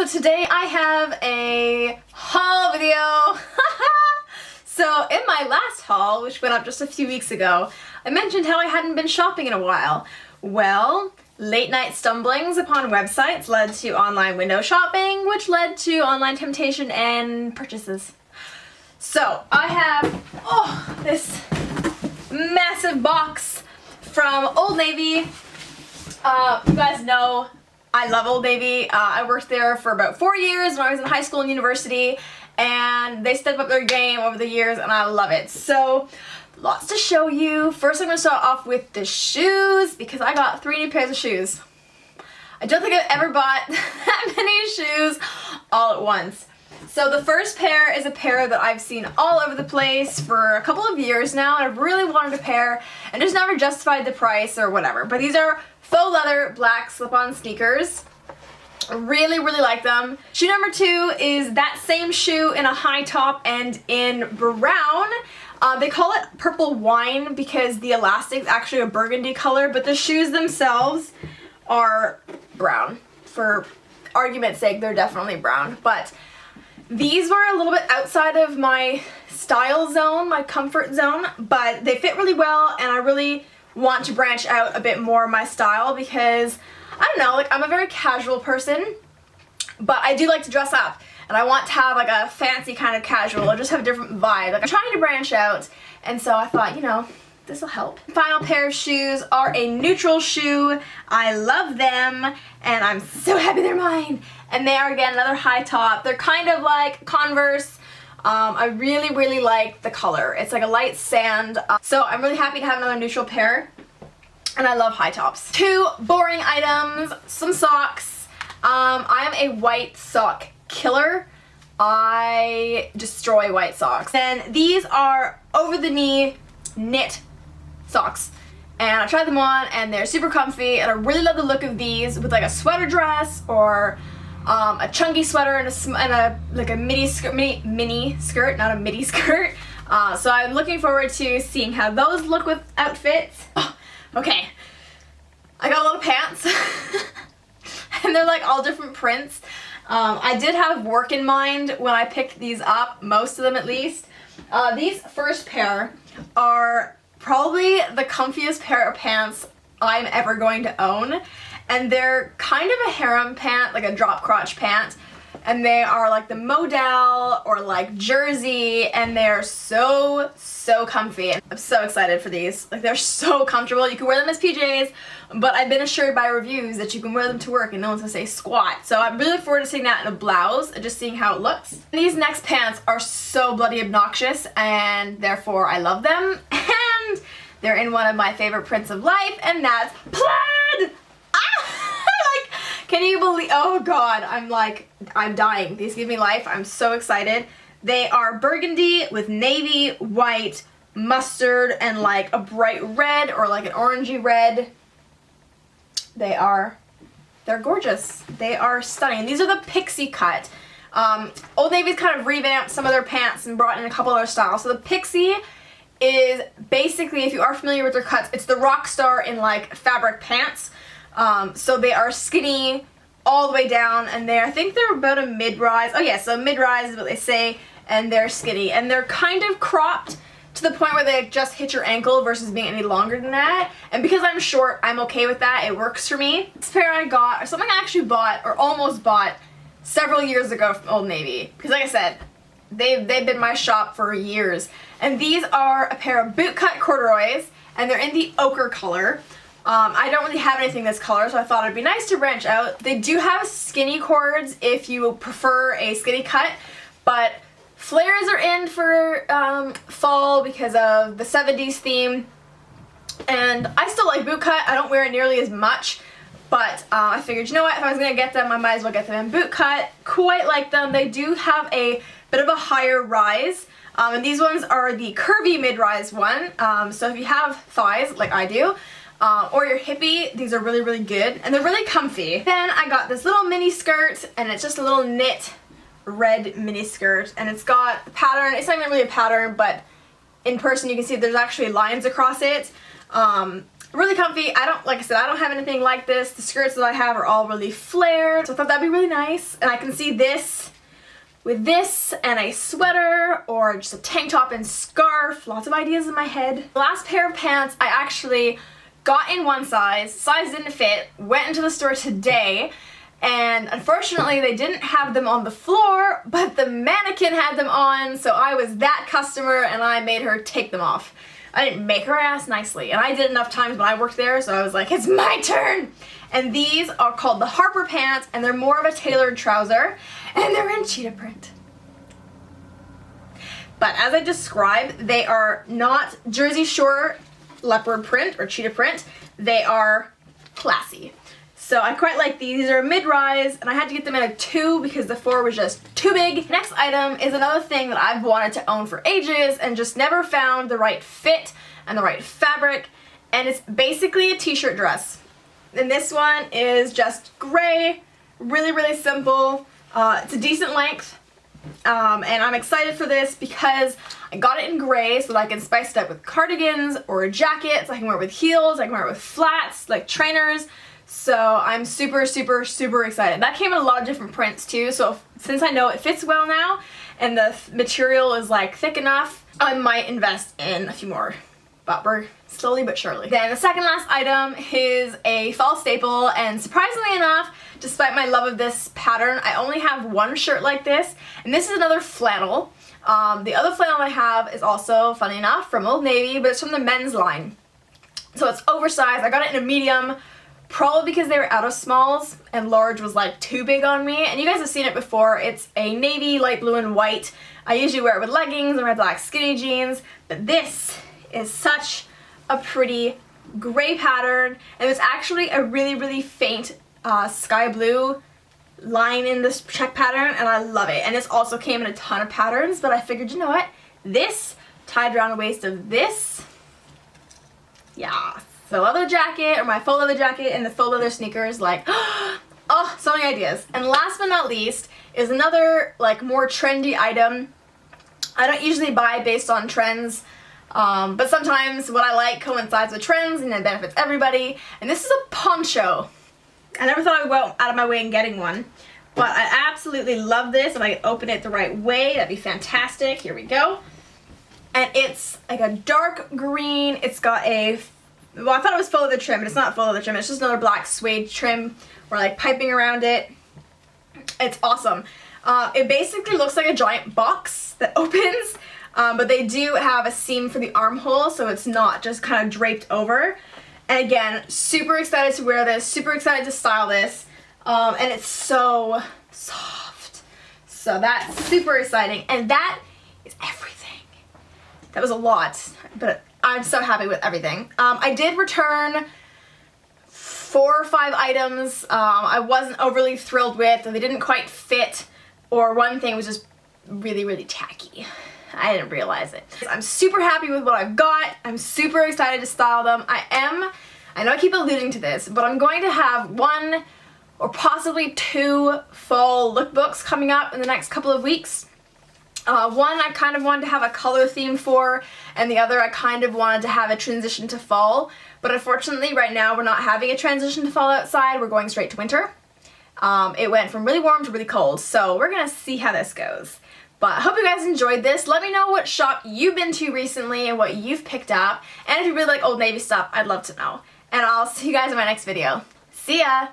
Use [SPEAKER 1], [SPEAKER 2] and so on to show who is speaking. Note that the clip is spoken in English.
[SPEAKER 1] today I have a haul video. So in my last haul, which went up just a few weeks ago, I mentioned how I hadn't been shopping in a while. Well, late night stumblings upon websites led to online window shopping, which led to online temptation and purchases. So I have this massive box from Old Navy. You guys know I love Old Navy. I worked there for about 4 years when I was in high school and university, and they stepped up their game over the years and I love it. So lots to show you. First I'm going to start off with the shoes because I got 3 new pairs of shoes. I don't think I've ever bought that many shoes all at once. So the first pair is a pair that I've seen all over the place for a couple of years now, and I've really wanted a pair and just never justified the price or whatever. But these are faux leather black slip-on sneakers. Really like them. Shoe number 2 is that same shoe in a high top and in brown. They call it purple wine because the elastic is actually a burgundy color, but the shoes themselves are brown. For argument's sake, they're definitely brown. But these were a little bit outside of my style zone, my comfort zone, but they fit really well, and I really want to branch out a bit more my style because, I don't know, like I'm a very casual person, but I do like to dress up, and I want to have like a fancy kind of casual or just have a different vibe. Like I'm trying to branch out, and so I thought, you know, this will help. Final pair of shoes are a neutral shoe. I love them, and I'm so happy they're mine. And they are, again, another high top. They're kind of like Converse. I really like the color. It's like a light sand. So I'm really happy to have another neutral pair. And I love high tops. 2 boring items, some socks. I am a white sock killer. I destroy white socks. And these are over the knee knit socks. And I tried them on and they're super comfy, and I really love the look of these with like a sweater dress or a chunky sweater and a mini skirt, not a midi skirt. So I'm looking forward to seeing how those look with outfits. Oh, okay, I got a little pants, and they're like all different prints. I did have work in mind when I picked these up, most of them at least. These first pair are probably the comfiest pair of pants I'm ever going to own. And they're kind of a harem pant, like a drop crotch pant. And they are like the modal or like jersey, and they're so comfy. I'm so excited for these. Like, they're so comfortable. You can wear them as PJs, but I've been assured by reviews that you can wear them to work and no one's gonna say squat. So I'm really looking forward to seeing that in a blouse and just seeing how it looks. These next pants are so bloody obnoxious, and therefore I love them. And they're in one of my favorite prints of life, and that's plaid! Can you believe, oh god, I'm dying. These give me life. I'm so excited. They are burgundy with navy, white, mustard, and like a bright red or like an orangey red. They're gorgeous. They are stunning. These are the pixie cut. Old Navy's kind of revamped some of their pants and brought in a couple other styles. So the pixie is basically, if you are familiar with their cuts, it's the rock star in like fabric pants. So they are skinny all the way down, and I think they're about a mid-rise. Oh yeah, so mid-rise is what they say, and they're skinny. And they're kind of cropped to the point where they just hit your ankle versus being any longer than that. And because I'm short, I'm okay with that. It works for me. This pair I got, or something I actually bought, or almost bought, several years ago from Old Navy. Because like I said, they've been my shop for years. And these are a pair of bootcut corduroys, and they're in the ochre color. I don't really have anything this color, so I thought it'd be nice to branch out. They do have skinny cords if you prefer a skinny cut, but flares are in for fall because of the 70s theme. And I still like boot cut. I don't wear it nearly as much, but I figured, you know what, if I was going to get them, I might as well get them in boot cut. Quite like them. They do have a bit of a higher rise. And these ones are the curvy mid-rise one. So if you have thighs, like I do, or you're hippie, these are really good, and they're really comfy. Then I got this little mini skirt, and it's just a little knit red mini skirt, and it's got a pattern. It's not even really a pattern, but in person you can see there's actually lines across it. really comfy. Like I said, I don't have anything like this. The skirts that I have are all really flared, so I thought that'd be really nice. And I can see this with this and a sweater or just a tank top and scarf. Lots of ideas in my head. The last pair of pants I actually got in one size didn't fit, went into the store today, and unfortunately they didn't have them on the floor, but the mannequin had them on, so I was that customer and I made her take them off. I didn't make her ask nicely, and I did enough times when I worked there, so I was like, it's my turn! And these are called the Harper Pants, and they're more of a tailored trouser, and they're in cheetah print. But as I described, they are not Jersey Shore leopard print or cheetah print. They are classy. So I quite like these. These are mid-rise, and I had to get them in a 2 because the 4 was just too big. Next item is another thing that I've wanted to own for ages and just never found the right fit and the right fabric, and it's basically a t-shirt dress. And this one is just gray, really, really simple. It's a decent length, and I'm excited for this because I got it in gray so that I can spice it up with cardigans or jackets. I can wear it with heels, I can wear it with flats, like trainers. So I'm super, super, super excited. That came in a lot of different prints too, so since I know it fits well now and the material is like thick enough, I might invest in a few more, but we're slowly but surely. Then the second last item is a fall staple, and surprisingly enough, despite my love of this pattern, I only have one shirt like this, and this is another flannel. The other flannel I have is also, funny enough, from Old Navy, but it's from the men's line. So it's oversized. I got it in a medium, probably because they were out of smalls and large was like too big on me, and you guys have seen it before. It's a navy, light blue, and white. I usually wear it with leggings and my black skinny jeans, but this is such a pretty gray pattern, and there's actually a really, really faint sky blue line in this check pattern, and I love it. And this also came in a ton of patterns, but I figured, you know what, this tied around the waist of this, yeah. The leather jacket, or my faux leather jacket, and the faux leather sneakers, like, oh, so many ideas. And last but not least is another, like, more trendy item. I don't usually buy based on trends, but sometimes what I like coincides with trends and it benefits everybody. And this is a poncho. I never thought I would go out of my way in getting one, but I absolutely love this. If I could open it the right way, that'd be fantastic. Here we go. And it's like a dark green. It's got a, well, I thought it was faux leather trim, but it's not faux leather trim. It's just another black suede trim or like piping around it. It's awesome. It basically looks like a giant box that opens, but they do have a seam for the armhole, so it's not just kind of draped over. And again, super excited to wear this, super excited to style this, and it's so soft. So that's super exciting, and that is everything. That was a lot, but I'm so happy with everything. I did return 4 or 5 items I wasn't overly thrilled with, or they didn't quite fit, or one thing was just really, really tacky. I didn't realize it. I'm super happy with what I've got. I'm super excited to style them. I know I keep alluding to this, but I'm going to have 1 or possibly 2 fall lookbooks coming up in the next couple of weeks. One I kind of wanted to have a color theme for, and the other I kind of wanted to have a transition to fall. But unfortunately right now we're not having a transition to fall outside, we're going straight to winter. It went from really warm to really cold, so we're gonna see how this goes. But I hope you guys enjoyed this. Let me know what shop you've been to recently and what you've picked up. And if you really like Old Navy stuff, I'd love to know. And I'll see you guys in my next video. See ya!